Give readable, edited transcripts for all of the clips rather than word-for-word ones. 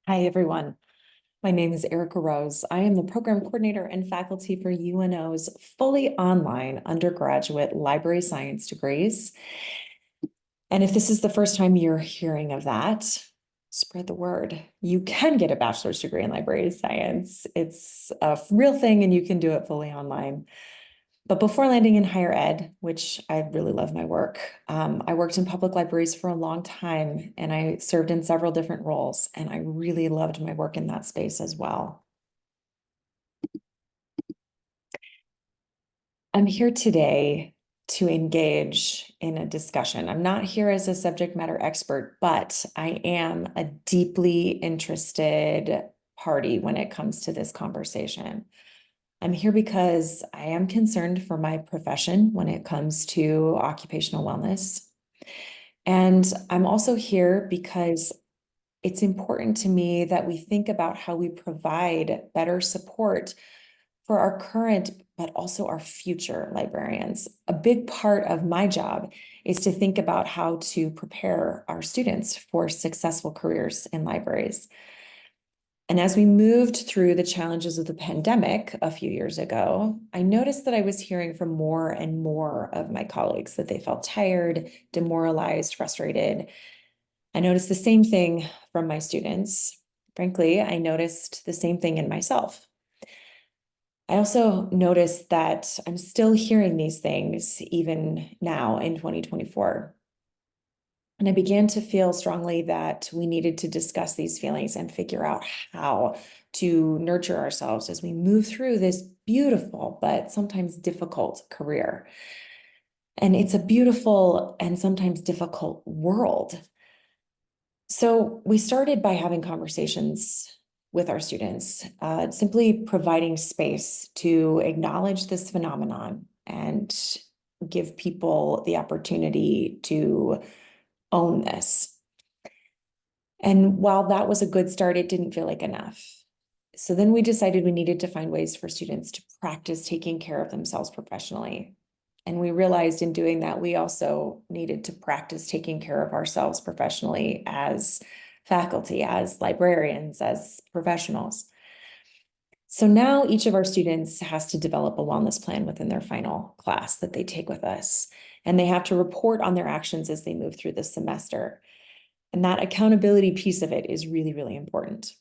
Hi, everyone. My name is Erica Rose. I am the program coordinator and faculty for UNO's fully online undergraduate library science degrees. And if this is the first time you're hearing of that, spread the word. You can get a bachelor's degree in library science. It's a real thing and you can do it fully online. But before landing in higher ed, which I really love my work, I worked in public libraries for a long time and I served in several different roles, and I really loved my work in that space as well. I'm here today to engage in a discussion. I'm not here as a subject matter expert, but I am a deeply interested party when it comes to this conversation. I'm here because I am concerned for my profession when it comes to occupational wellness. And I'm also here because it's important to me that we think about how we provide better support for our current, but also our future librarians. A big part of my job is to think about how to prepare our students for successful careers in libraries. And as we moved through the challenges of the pandemic a few years ago, I noticed that I was hearing from more and more of my colleagues that they felt tired, demoralized, frustrated. I noticed the same thing from my students. Frankly, I noticed the same thing in myself. I also noticed that I'm still hearing these things even now in 2024. And I began to feel strongly that we needed to discuss these feelings and figure out how to nurture ourselves as we move through this beautiful but sometimes difficult career. And it's a beautiful and sometimes difficult world. So we started by having conversations with our students, simply providing space to acknowledge this phenomenon and give people the opportunity to own this. And while that was a good start, it didn't feel like enough. So then we decided we needed to find ways for students to practice taking care of themselves professionally. And we realized in doing that, we also needed to practice taking care of ourselves professionally as faculty, as librarians, as professionals. So now each of our students has to develop a wellness plan within their final class that they take with us. And they have to report on their actions as they move through the semester. And that accountability piece of it is really, really important.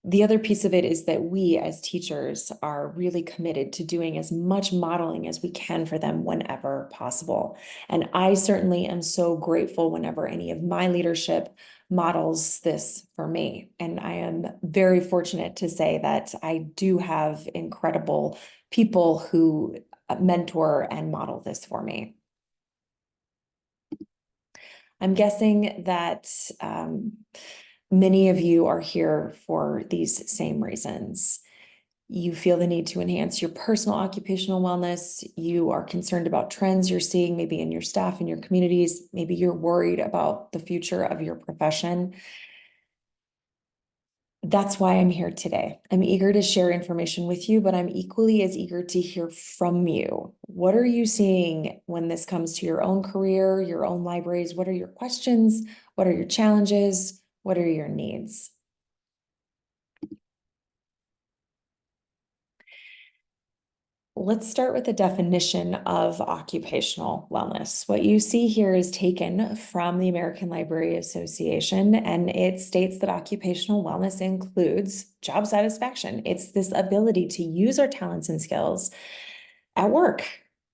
The other piece of it is that we as teachers are really committed to doing as much modeling as we can for them whenever possible. And I certainly am so grateful whenever any of my leadership models this for me. And I am very fortunate to say that I do have incredible people who mentor and model this for me. I'm guessing that many of you are here for these same reasons. You feel the need to enhance your personal occupational wellness. You are concerned about trends you're seeing maybe in your staff, in your communities. Maybe you're worried about the future of your profession. That's why I'm here today. I'm eager to share information with you, but I'm equally as eager to hear from you. What are you seeing when this comes to your own career, your own libraries? What are your questions? What are your challenges? What are your needs? Let's start with the definition of occupational wellness. What you see here is taken from the American Library Association, and it states that occupational wellness includes job satisfaction. It's this ability to use our talents and skills at work,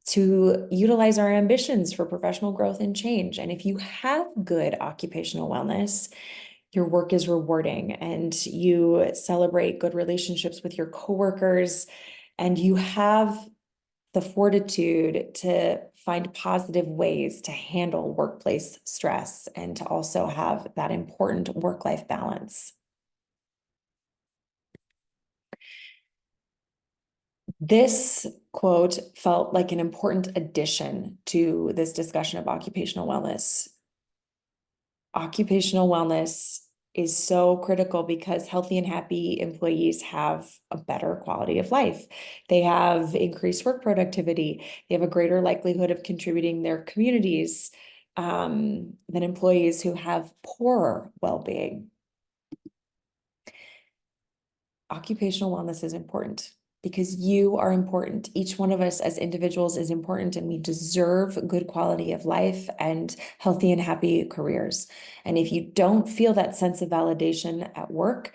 to utilize our ambitions for professional growth and change. And if you have good occupational wellness, your work is rewarding and you celebrate good relationships with your coworkers, and you have the fortitude to find positive ways to handle workplace stress and to also have that important work-life balance. This quote felt like an important addition to this discussion of occupational wellness. Occupational wellness is so critical because healthy and happy employees have a better quality of life. They have increased work productivity. They have a greater likelihood of contributing their communities than employees who have poorer well-being. occupational wellness is important because you are important. Each one of us as individuals is important, and we deserve good quality of life and healthy and happy careers. And if you don't feel that sense of validation at work,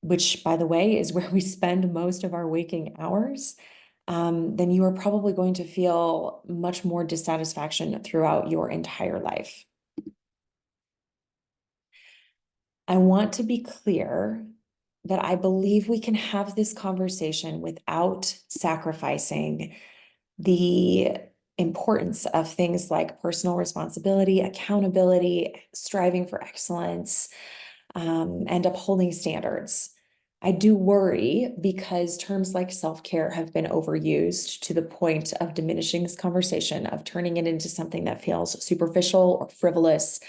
which, by the way, is where we spend most of our waking hours, then you are probably going to feel much more dissatisfaction throughout your entire life. I want to be clear that I believe we can have this conversation without sacrificing the importance of things like personal responsibility, accountability, striving for excellence, and upholding standards. I do worry because terms like self-care have been overused to the point of diminishing this conversation, of turning it into something that feels superficial or frivolous.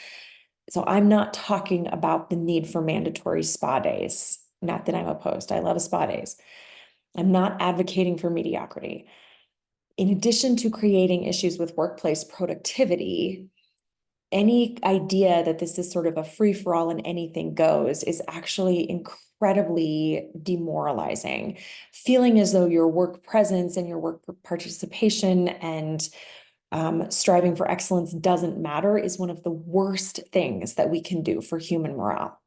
So I'm not talking about the need for mandatory spa days. Not that I'm opposed. I love spa days. I'm not advocating for mediocrity. In addition to creating issues with workplace productivity, any idea that this is sort of a free-for-all and anything goes is actually incredibly demoralizing. Feeling as though your work presence and your work participation and striving for excellence doesn't matter is one of the worst things that we can do for human morale.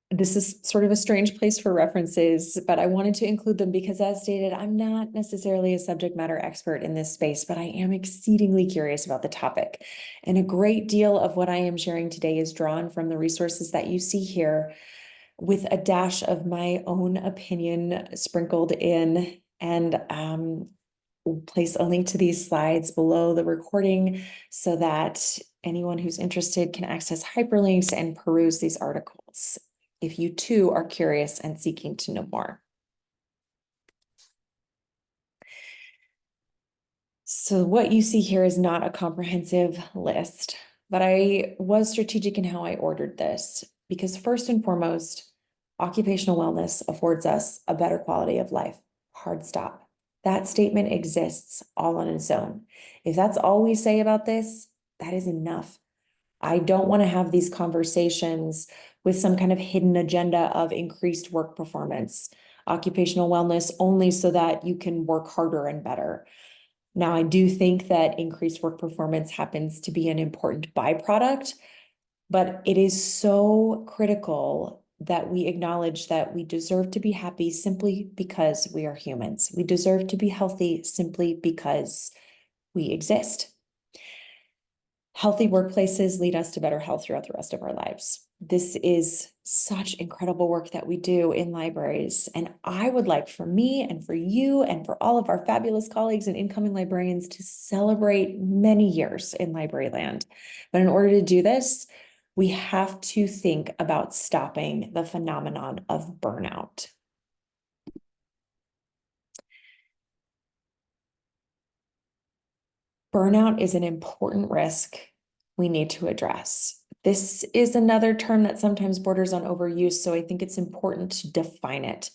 This is sort of a strange place for references, but I wanted to include them because, as stated, I'm not necessarily a subject matter expert in this space, but I am exceedingly curious about the topic. And a great deal of what I am sharing today is drawn from the resources that you see here, with a dash of my own opinion sprinkled in. And we'll place a link to these slides below the recording so that anyone who's interested can access hyperlinks and peruse these articles if you too are curious and seeking to know more. So what you see here is not a comprehensive list, but I was strategic in how I ordered this because, first and foremost, occupational wellness affords us a better quality of life. Hard stop. That statement exists all on its own. If that's all we say about this, that is enough. I don't want to have these conversations with some kind of hidden agenda of increased work performance, occupational wellness only so that you can work harder and better. Now, I do think that increased work performance happens to be an important byproduct, but it is so critical that we acknowledge that we deserve to be happy simply because we are humans. We deserve to be healthy simply because we exist. Healthy workplaces lead us to better health throughout the rest of our lives. This is such incredible work that we do in libraries. And I would like for me and for you and for all of our fabulous colleagues and incoming librarians to celebrate many years in library land. But in order to do this, we have to think about stopping the phenomenon of burnout. Burnout is an important risk we need to address. This is another term that sometimes borders on overuse, so I think it's important to define it.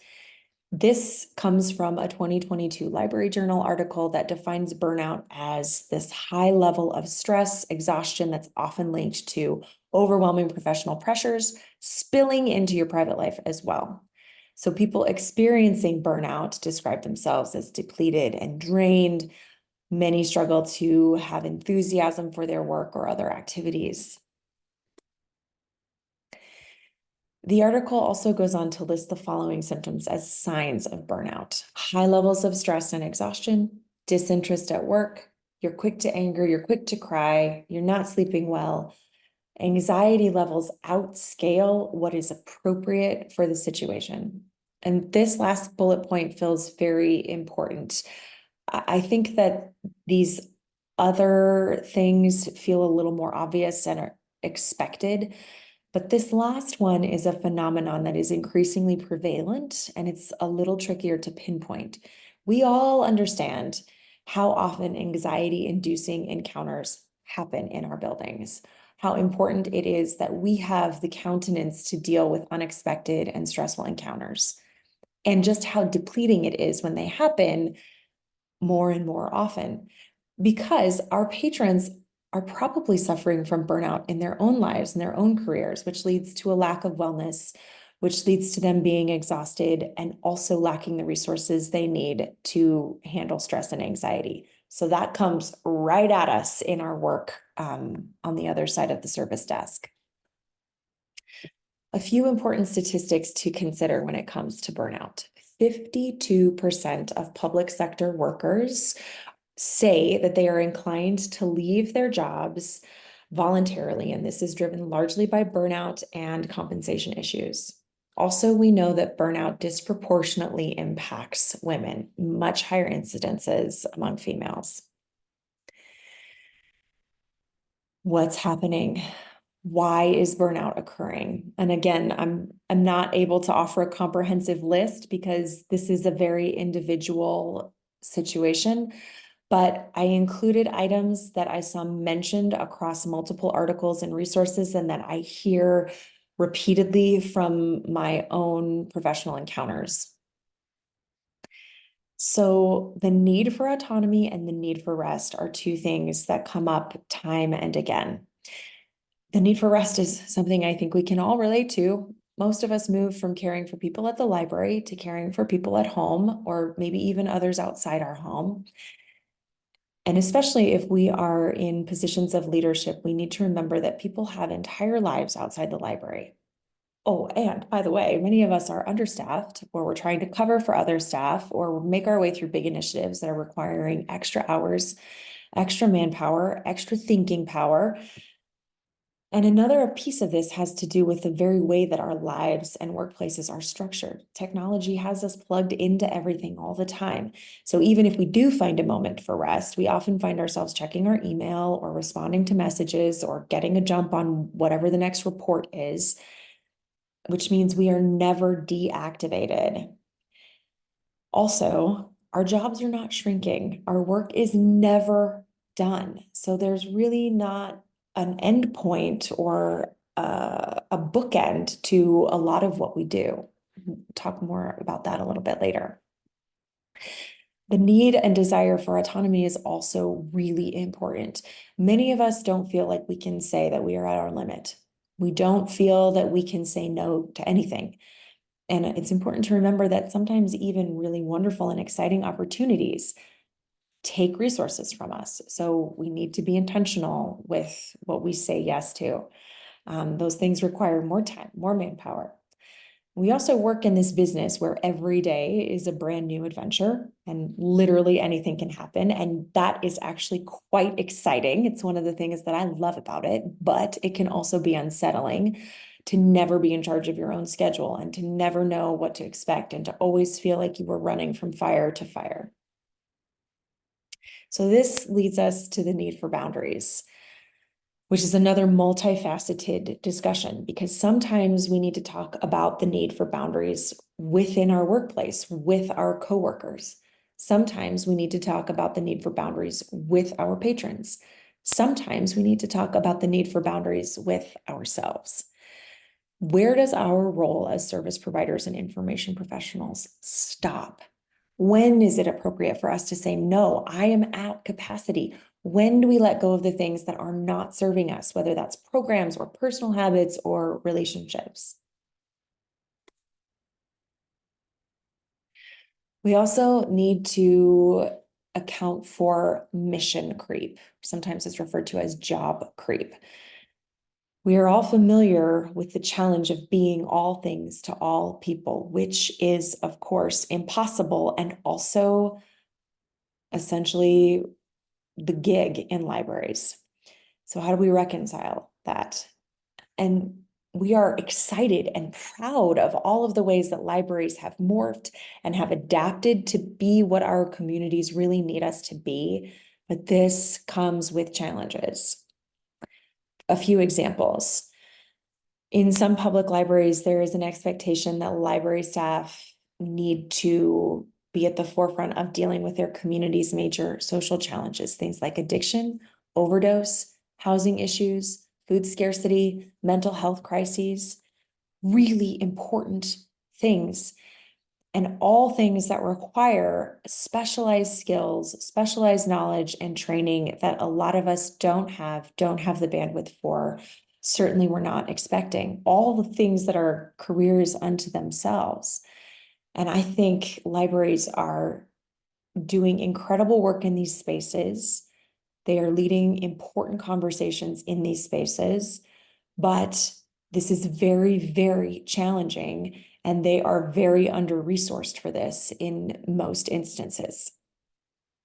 This comes from a 2022 Library Journal article that defines burnout as this high level of stress, exhaustion that's often linked to overwhelming professional pressures, spilling into your private life as well. So people experiencing burnout describe themselves as depleted and drained. Many struggle to have enthusiasm for their work or other activities. The article also goes on to list the following symptoms as signs of burnout: high levels of stress and exhaustion, disinterest at work, you're quick to anger, you're quick to cry, you're not sleeping well, anxiety levels outscale what is appropriate for the situation. And this last bullet point feels very important. I think that these other things feel a little more obvious and are expected, but this last one is a phenomenon that is increasingly prevalent, and it's a little trickier to pinpoint. We all understand how often anxiety-inducing encounters happen in our buildings, how important it is that we have the countenance to deal with unexpected and stressful encounters, and just how depleting it is when they happen more and more often, because our patrons are probably suffering from burnout in their own lives and their own careers, which leads to a lack of wellness, which leads to them being exhausted and also lacking the resources they need to handle stress and anxiety. So that comes right at us in our work on the other side of the service desk. A few important statistics to consider when it comes to burnout. 52% of public sector workers say that they are inclined to leave their jobs voluntarily, and this is driven largely by burnout and compensation issues. Also, we know that burnout disproportionately impacts women, much higher incidences among females. What's happening? Why is burnout occurring? And again, I'm not able to offer a comprehensive list because this is a very individual situation, but I included items that I saw mentioned across multiple articles and resources and that I hear repeatedly from my own professional encounters. So the need for autonomy and the need for rest are two things that come up time and again. The need for rest is something I think we can all relate to. Most of us move from caring for people at the library to caring for people at home, or maybe even others outside our home. And especially if we are in positions of leadership, we need to remember that people have entire lives outside the library. Oh, and by the way, many of us are understaffed, or we're trying to cover for other staff, or make our way through big initiatives that are requiring extra hours, extra manpower, extra thinking power. And another piece of this has to do with the very way that our lives and workplaces are structured. Technology has us plugged into everything all the time. So even if we do find a moment for rest, we often find ourselves checking our email or responding to messages or getting a jump on whatever the next report is, which means we are never deactivated. Also, our jobs are not shrinking. Our work is never done. So there's really not an end point or a bookend to a lot of what we do. We'll talk more about that a little bit later. The need and desire for autonomy is also really important. Many of us don't feel like we can say that we are at our limit. We don't feel that we can say no to anything. And it's important to remember that sometimes even really wonderful and exciting opportunities take resources from us. So we need to be intentional with what we say yes to. Those things require more time, more manpower. We also work in this business where every day is a brand new adventure and literally anything can happen. And that is actually quite exciting. It's one of the things that I love about it, but it can also be unsettling to never be in charge of your own schedule and to never know what to expect and to always feel like you were running from fire to fire. So this leads us to the need for boundaries, which is another multifaceted discussion because sometimes we need to talk about the need for boundaries within our workplace, with our coworkers. Sometimes we need to talk about the need for boundaries with our patrons. Sometimes we need to talk about the need for boundaries with ourselves. Where does our role as service providers and information professionals stop? When is it appropriate for us to say, no, I am at capacity? When do we let go of the things that are not serving us, whether that's programs or personal habits or relationships? We also need to account for mission creep. Sometimes it's referred to as job creep. We are all familiar with the challenge of being all things to all people, which is, of course, impossible and also essentially the gig in libraries. So how do we reconcile that? And we are excited and proud of all of the ways that libraries have morphed and have adapted to be what our communities really need us to be. But this comes with challenges. A few examples. In some public libraries, there is an expectation that library staff need to be at the forefront of dealing with their community's major social challenges, things like addiction, overdose, housing issues, food scarcity, mental health crises, really important things. and all things that require specialized skills, specialized knowledge, and training that a lot of us don't have the bandwidth for. Certainly, we're not expecting all the things that are careers unto themselves. And I think libraries are doing incredible work in these spaces. They are leading important conversations in these spaces, but this is very, very challenging, and they are very under-resourced for this in most instances.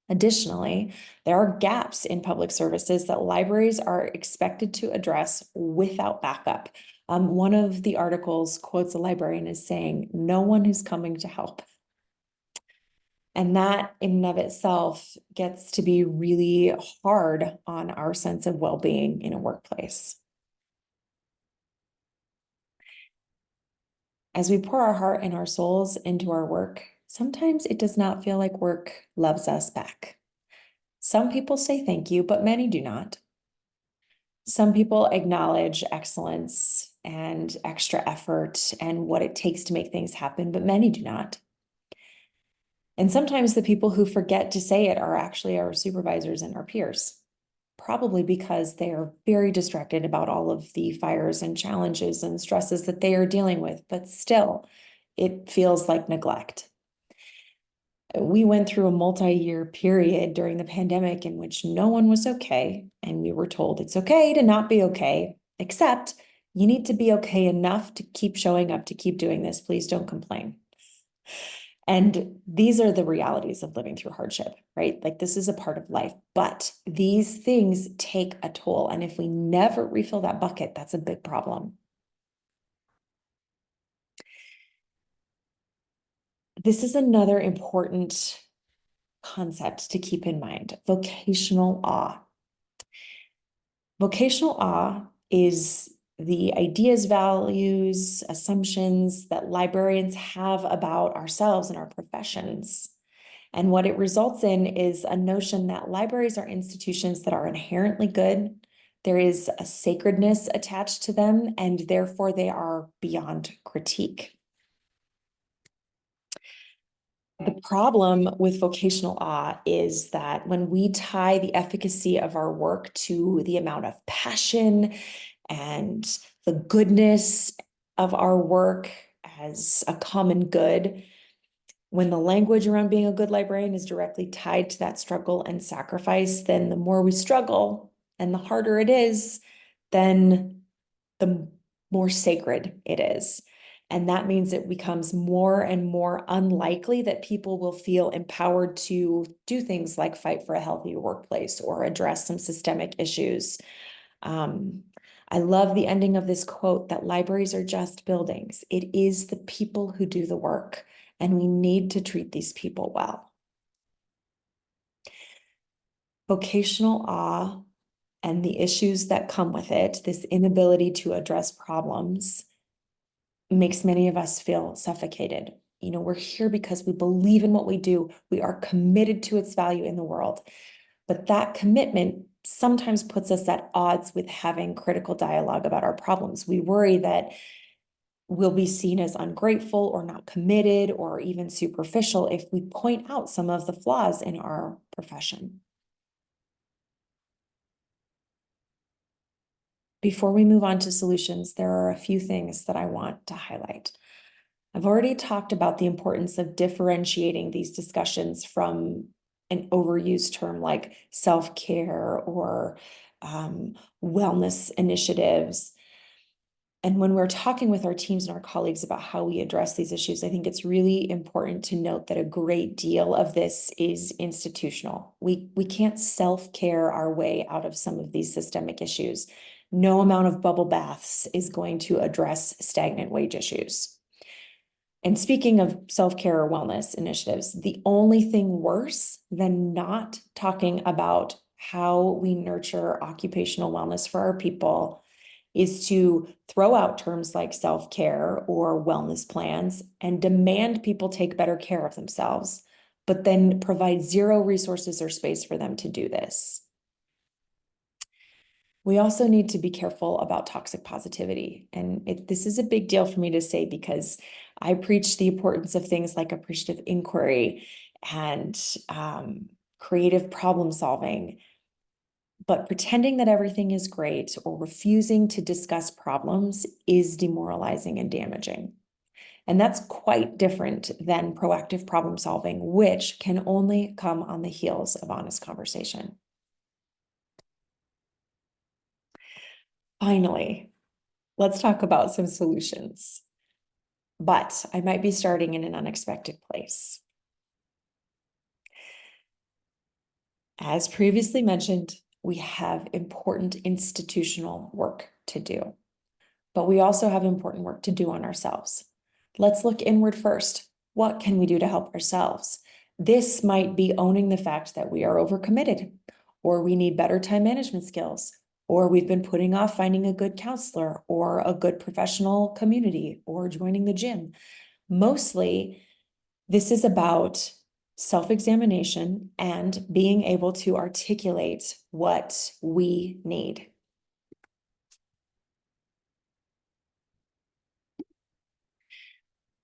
Additionally, there are gaps in public services that libraries are expected to address without backup. One of the articles quotes a librarian as saying, "No one is coming to help." And that in and of itself gets to be really hard on our sense of well-being in a workplace. As we pour our heart and our souls into our work, sometimes it does not feel like work loves us back. Some people say thank you, but many do not. Some people acknowledge excellence and extra effort and what it takes to make things happen, but many do not. And sometimes the people who forget to say it are actually our supervisors and our peers, probably because they are very distracted about all of the fires and challenges and stresses that they are dealing with, but still, it feels like neglect. We went through a multi-year period during the pandemic in which no one was okay, and we were told it's okay to not be okay, except you need to be okay enough to keep showing up, to keep doing this. Please don't complain. And these are the realities of living through hardship, right? Like this is a part of life, but these things take a toll. And if we never refill that bucket, that's a big problem. This is another important concept to keep in mind, vocational awe. Vocational awe is the ideas, values, assumptions that librarians have about ourselves and our professions. And what it results in is a notion that libraries are institutions that are inherently good. There is a sacredness attached to them, and therefore they are beyond critique. The problem with vocational awe is that when we tie the efficacy of our work to the amount of passion and the goodness of our work as a common good, when the language around being a good librarian is directly tied to that struggle and sacrifice, then the more we struggle and the harder it is, then the more sacred it is. And that means it becomes more and more unlikely that people will feel empowered to do things like fight for a healthier workplace or address some systemic issues. I love the ending of this quote that libraries are just buildings. It is the people who do the work, and we need to treat these people well. Vocational awe and the issues that come with it, this inability to address problems, makes many of us feel suffocated. You know, we're here because we believe in what we do. We are committed to its value in the world. But that commitment sometimes puts us at odds with having critical dialogue about our problems. We worry that we'll be seen as ungrateful or not committed or even superficial if we point out some of the flaws in our profession. Before we move on to solutions, there are a few things that I want to highlight. I've already talked about the importance of differentiating these discussions from an overused term like self-care or wellness initiatives. And when we're talking with our teams and our colleagues about how we address these issues, I think it's really important to note that a great deal of this is institutional. We can't self-care our way out of some of these systemic issues. No amount of bubble baths is going to address stagnant wage issues. And speaking of self-care or wellness initiatives, the only thing worse than not talking about how we nurture occupational wellness for our people is to throw out terms like self-care or wellness plans and demand people take better care of themselves, but then provide zero resources or space for them to do this. We also need to be careful about toxic positivity. And this is a big deal for me to say because I preach the importance of things like appreciative inquiry and creative problem solving. But pretending that everything is great or refusing to discuss problems is demoralizing and damaging. And that's quite different than proactive problem solving, which can only come on the heels of honest conversation. Finally, let's talk about some solutions. But I might be starting in an unexpected place. As previously mentioned, we have important institutional work to do, but we also have important work to do on ourselves. Let's look inward first. What can we do to help ourselves? This might be owning the fact that we are overcommitted, or we need better time management skills, or we've been putting off finding a good counselor or a good professional community or joining the gym. Mostly, this is about self-examination and being able to articulate what we need.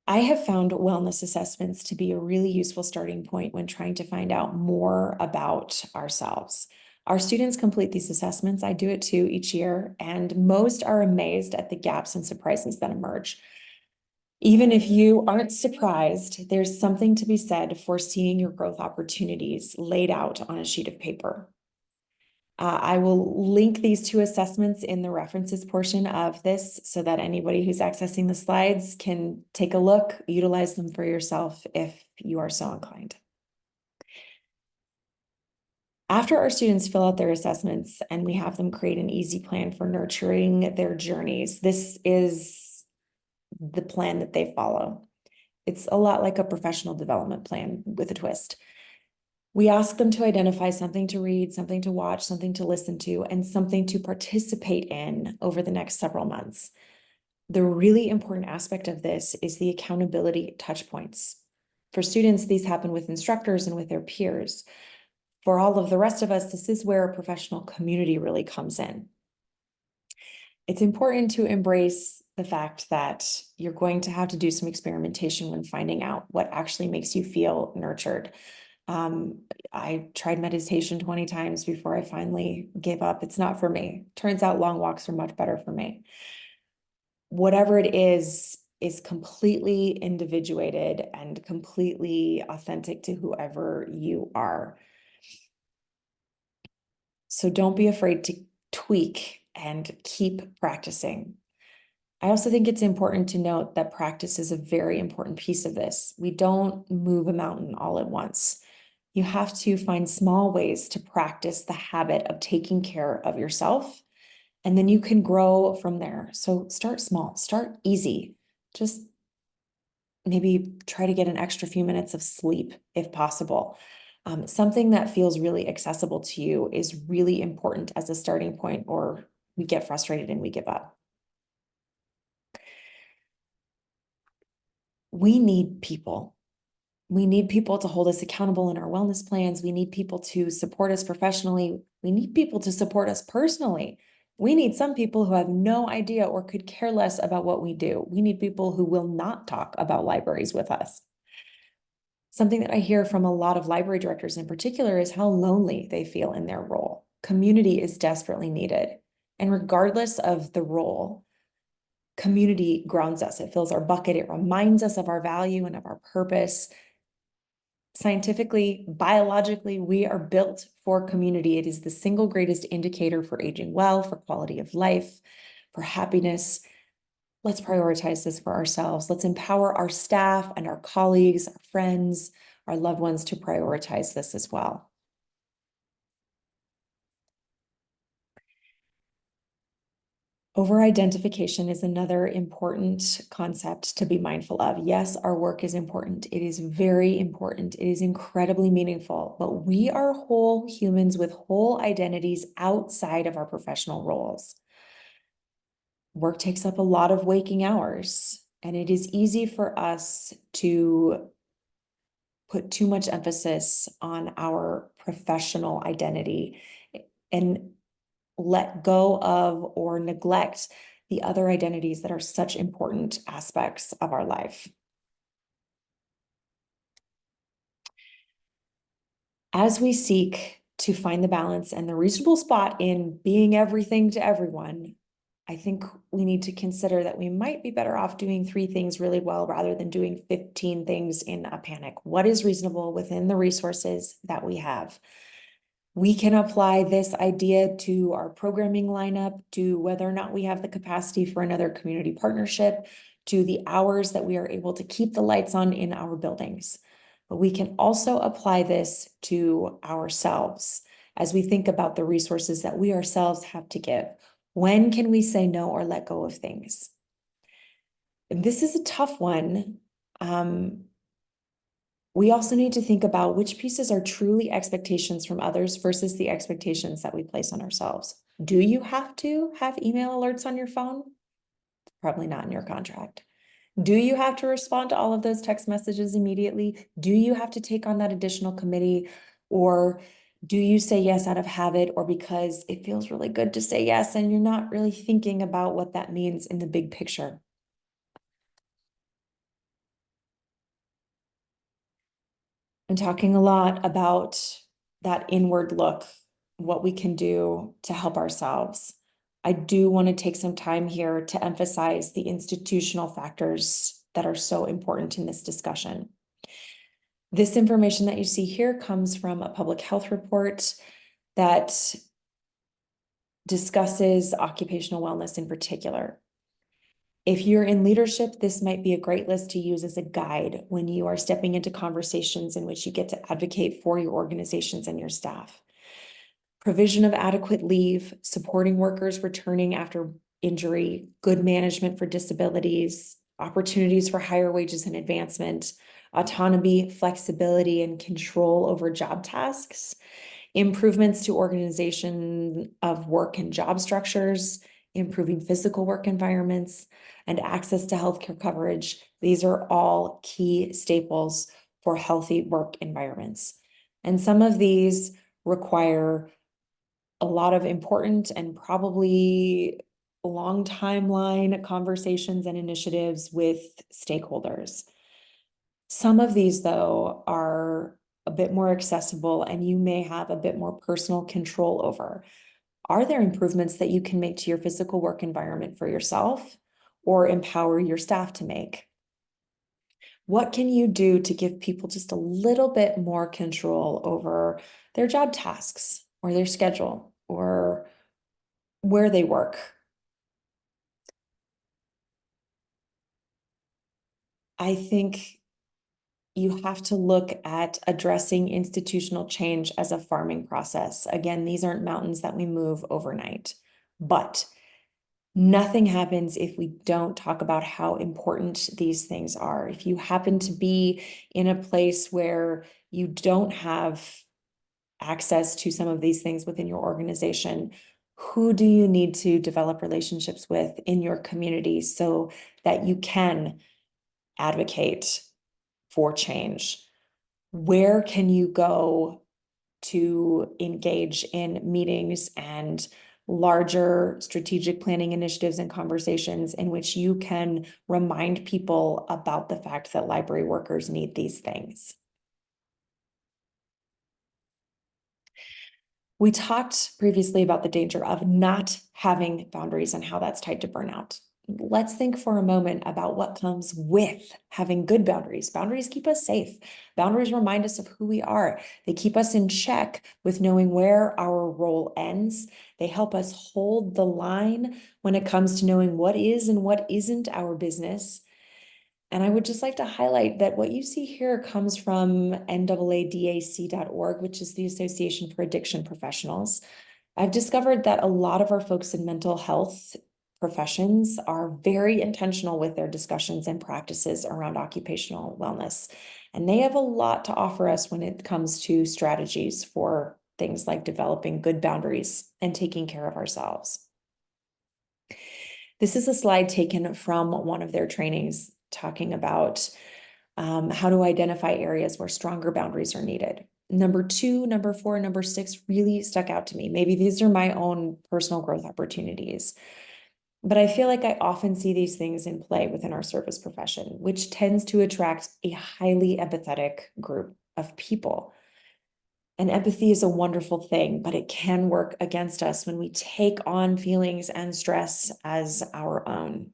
I have found wellness assessments to be a really useful starting point when trying to find out more about ourselves. Our students complete these assessments. I do it too each year, and most are amazed at the gaps and surprises that emerge. Even if you aren't surprised, there's something to be said for seeing your growth opportunities laid out on a sheet of paper. I will link these two assessments in the references portion of this so that anybody who's accessing the slides can take a look, utilize them for yourself if you are so inclined. After our students fill out their assessments and we have them create an easy plan for nurturing their journeys, this is the plan that they follow. It's a lot like a professional development plan with a twist. We ask them to identify something to read, something to watch, something to listen to, and something to participate in over the next several months. The really important aspect of this is the accountability touch points. For students, these happen with instructors and with their peers. For all of the rest of us, this is where a professional community really comes in. It's important to embrace the fact that you're going to have to do some experimentation when finding out what actually makes you feel nurtured. I tried meditation 20 times before I finally gave up. It's not for me. Turns out long walks are much better for me. Whatever it is completely individuated and completely authentic to whoever you are. So don't be afraid to tweak and keep practicing. I also think it's important to note that practice is a very important piece of this. We don't move a mountain all at once. You have to find small ways to practice the habit of taking care of yourself, and then you can grow from there. So start small, start easy. Just maybe try to get an extra few minutes of sleep if possible. Something that feels really accessible to you is really important as a starting point, or we get frustrated and we give up. We need people. We need people to hold us accountable in our wellness plans. We need people to support us professionally. We need people to support us personally. We need some people who have no idea or could care less about what we do. We need people who will not talk about libraries with us. Something that I hear from a lot of library directors in particular is how lonely they feel in their role. Community is desperately needed. And regardless of the role, community grounds us. It fills our bucket. It reminds us of our value and of our purpose. Scientifically, biologically, we are built for community. It is the single greatest indicator for aging well, for quality of life, for happiness. Let's prioritize this for ourselves. Let's empower our staff and our colleagues, our friends, our loved ones to prioritize this as well. Over-identification is another important concept to be mindful of. Yes, our work is important. It is very important. It is incredibly meaningful, but we are whole humans with whole identities outside of our professional roles. Work takes up a lot of waking hours, and it is easy for us to put too much emphasis on our professional identity. And let go of or neglect the other identities that are such important aspects of our life. As we seek to find the balance and the reasonable spot in being everything to everyone, I think we need to consider that we might be better off doing 3 things really well rather than doing 15 things in a panic. What is reasonable within the resources that we have? We can apply this idea to our programming lineup, to whether or not we have the capacity for another community partnership, to the hours that we are able to keep the lights on in our buildings. But we can also apply this to ourselves as we think about the resources that we ourselves have to give. When can we say no or let go of things? And this is a tough one. We also need to think about which pieces are truly expectations from others versus the expectations that we place on ourselves. Do you have to have email alerts on your phone? Probably not in your contract. Do you have to respond to all of those text messages immediately? Do you have to take on that additional committee? Or do you say yes out of habit or because it feels really good to say yes and you're not really thinking about what that means in the big picture? I'm talking a lot about that inward look, what we can do to help ourselves. I do want to take some time here to emphasize the institutional factors that are so important in this discussion. This information that you see here comes from a public health report that discusses occupational wellness in particular. If you're in leadership, this might be a great list to use as a guide when you are stepping into conversations in which you get to advocate for your organizations and your staff. Provision of adequate leave, supporting workers returning after injury, good management for disabilities, opportunities for higher wages and advancement, autonomy, flexibility, and control over job tasks, improvements to organization of work and job structures, improving physical work environments, and access to healthcare coverage. These are all key staples for healthy work environments. And some of these require a lot of important and probably long timeline conversations and initiatives with stakeholders. Some of these, though, are a bit more accessible and you may have a bit more personal control over. Are there improvements that you can make to your physical work environment for yourself or empower your staff to make? What can you do to give people just a little bit more control over their job tasks or their schedule or where they work? I think you have to look at addressing institutional change as a farming process. Again, these aren't mountains that we move overnight, but nothing happens if we don't talk about how important these things are. If you happen to be in a place where you don't have access to some of these things within your organization, who do you need to develop relationships with in your community so that you can advocate for change? Where can you go to engage in meetings and larger strategic planning initiatives and conversations in which you can remind people about the fact that library workers need these things? We talked previously about the danger of not having boundaries and how that's tied to burnout. Let's think for a moment about what comes with having good boundaries. Boundaries keep us safe. Boundaries remind us of who we are. They keep us in check with knowing where our role ends. They help us hold the line when it comes to knowing what is and what isn't our business. And I would just like to highlight that what you see here comes from NAADAC.org, which is the Association for Addiction Professionals. I've discovered that a lot of our folks in mental health professions are very intentional with their discussions and practices around occupational wellness. And they have a lot to offer us when it comes to strategies for things like developing good boundaries and taking care of ourselves. This is a slide taken from one of their trainings talking about how to identify areas where stronger boundaries are needed. Number two, number four, number six really stuck out to me. Maybe these are my own personal growth opportunities. But I feel like I often see these things in play within our service profession, which tends to attract a highly empathetic group of people. And empathy is a wonderful thing, but it can work against us when we take on feelings and stress as our own.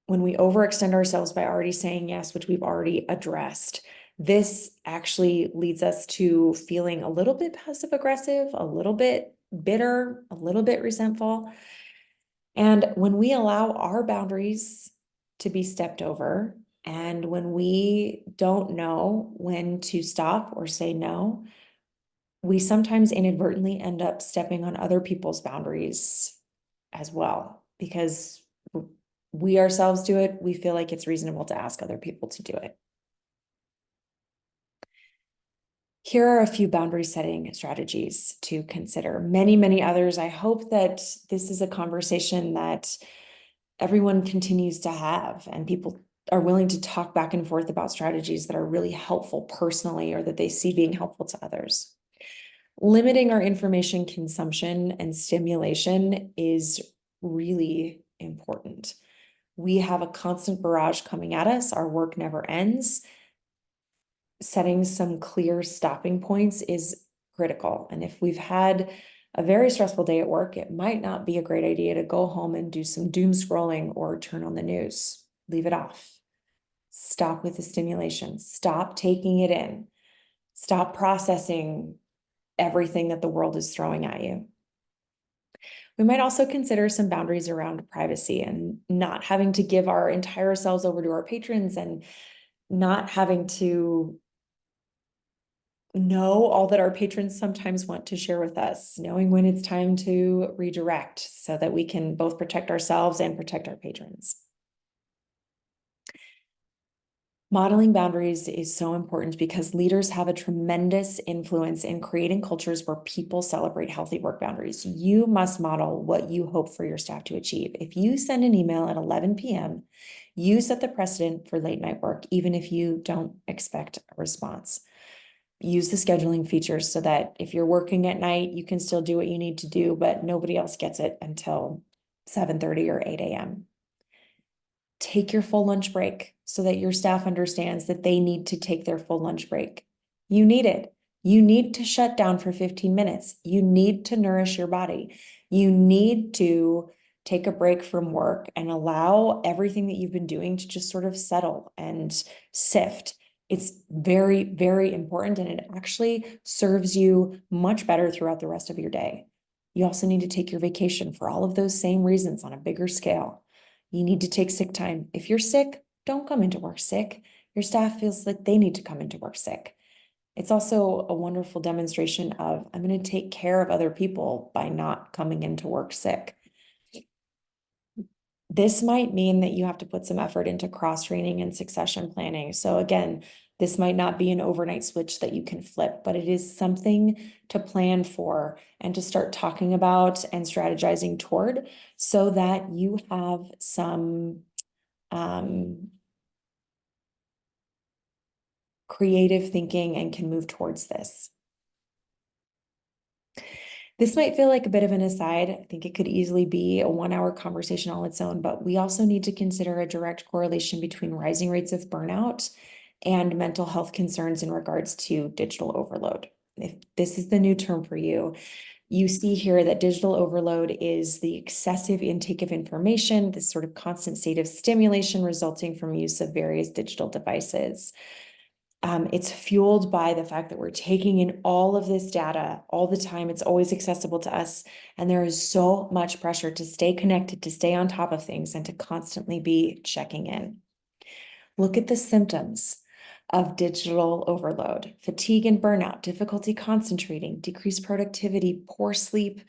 When we overextend ourselves by already saying yes, which we've already addressed, this actually leads us to feeling a little bit passive aggressive, a little bit bitter, a little bit resentful. And when we allow our boundaries to be stepped over, and when we don't know when to stop or say no, we sometimes inadvertently end up stepping on other people's boundaries as well, because we ourselves do it. We feel like it's reasonable to ask other people to do it. Here are a few boundary setting strategies to consider. Many, many others. I hope that this is a conversation that everyone continues to have, and people are willing to talk back and forth about strategies that are really helpful personally or that they see being helpful to others. Limiting our information consumption and stimulation is really important. We have a constant barrage coming at us. Our work never ends. Setting some clear stopping points is critical. And if we've had a very stressful day at work, it might not be a great idea to go home and do some doom scrolling or turn on the news. Leave it off. Stop with the stimulation. Stop taking it in. Stop processing everything that the world is throwing at you. We might also consider some boundaries around privacy and not having to give our entire selves over to our patrons, and not having to know all that our patrons sometimes want to share with us, knowing when it's time to redirect so that we can both protect ourselves and protect our patrons. Modeling boundaries is so important because leaders have a tremendous influence in creating cultures where people celebrate healthy work boundaries. You must model what you hope for your staff to achieve. If you send an email at 11 p.m., you set the precedent for late night work, even if you don't expect a response. Use the scheduling features so that if you're working at night, you can still do what you need to do, but nobody else gets it until 7:30 or 8 a.m. Take your full lunch break so that your staff understands that they need to take their full lunch break. You need it. You need to shut down for 15 minutes. You need to nourish your body. You need to take a break from work and allow everything that you've been doing to just sort of settle and sift. It's very, very important, and it actually serves you much better throughout the rest of your day. You also need to take your vacation for all of those same reasons on a bigger scale. You need to take sick time. If you're sick, don't come into work sick. Your staff feels like they need to come into work sick. It's also a wonderful demonstration of, I'm going to take care of other people by not coming into work sick. This might mean that you have to put some effort into cross-training and succession planning. So again, this might not be an overnight switch that you can flip, but it is something to plan for and to start talking about and strategizing toward, so that you have some creative thinking and can move towards this. This might feel like a bit of an aside. I think it could easily be a 1-hour conversation all its own, but we also need to consider a direct correlation between rising rates of burnout and mental health concerns in regards to digital overload. If this is the new term for you, you see here that digital overload is the excessive intake of information, this sort of constant state of stimulation resulting from use of various digital devices. It's fueled by the fact that we're taking in all of this data all the time. It's always accessible to us. And there is so much pressure to stay connected, to stay on top of things, and to constantly be checking in. Look at the symptoms of digital overload: fatigue and burnout, difficulty concentrating, decreased productivity, poor sleep.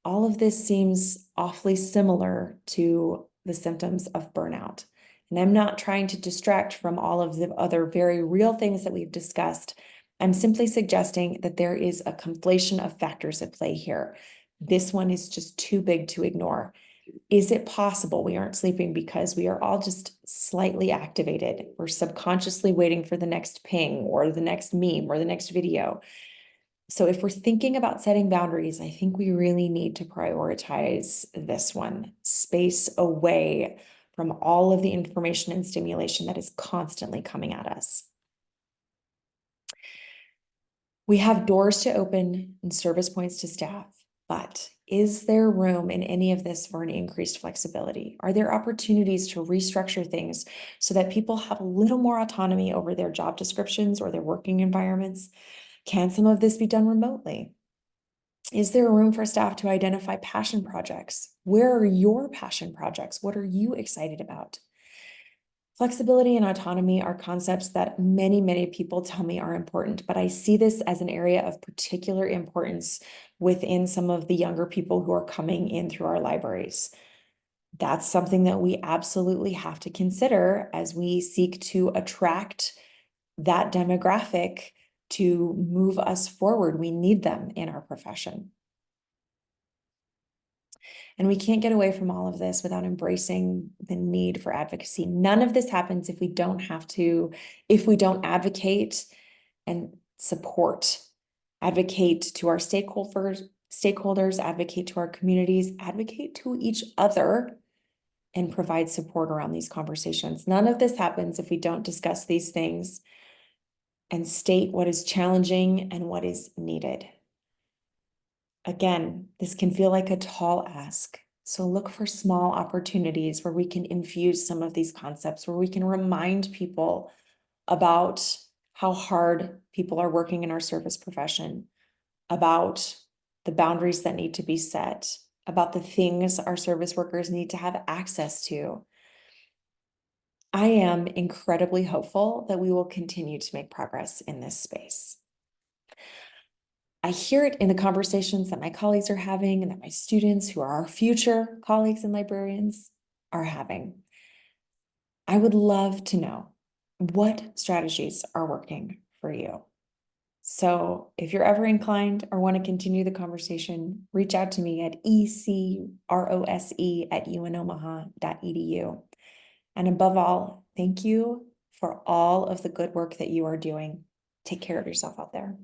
All of this seems awfully similar to the symptoms of burnout. And I'm not trying to distract from all of the other very real things that we've discussed. I'm simply suggesting that there is a conflation of factors at play here. This one is just too big to ignore. Is it possible we aren't sleeping because we are all just slightly activated? We're subconsciously waiting for the next ping or the next meme or the next video. So if we're thinking about setting boundaries, I think we really need to prioritize this one: space away from all of the information and stimulation that is constantly coming at us. We have doors to open and service points to staff, but is there room in any of this for an increased flexibility? Are there opportunities to restructure things so that people have a little more autonomy over their job descriptions or their working environments? Can some of this be done remotely? Is there room for staff to identify passion projects? Where are your passion projects? What are you excited about? Flexibility and autonomy are concepts that many people tell me are important, but I see this as an area of particular importance within some of the younger people who are coming in through our libraries. That's something that we absolutely have to consider as we seek to attract that demographic to move us forward. We need them in our profession. And we can't get away from all of this without embracing the need for advocacy. None of this happens if we don't advocate and support, advocate to our stakeholders, advocate to our communities, advocate to each other, and provide support around these conversations. None of this happens if we don't discuss these things and state what is challenging and what is needed. Again, this can feel like a tall ask. So look for small opportunities where we can infuse some of these concepts, where we can remind people about how hard people are working in our service profession, about the boundaries that need to be set, about the things our service workers need to have access to. I am incredibly hopeful that we will continue to make progress in this space. I hear it in the conversations that my colleagues are having and that my students, who are our future colleagues and librarians, are having. I would love to know what strategies are working for you. So if you're ever inclined or want to continue the conversation, reach out to me at ecrose@unomaha.edu. And above all, thank you for all of the good work that you are doing. Take care of yourself out there.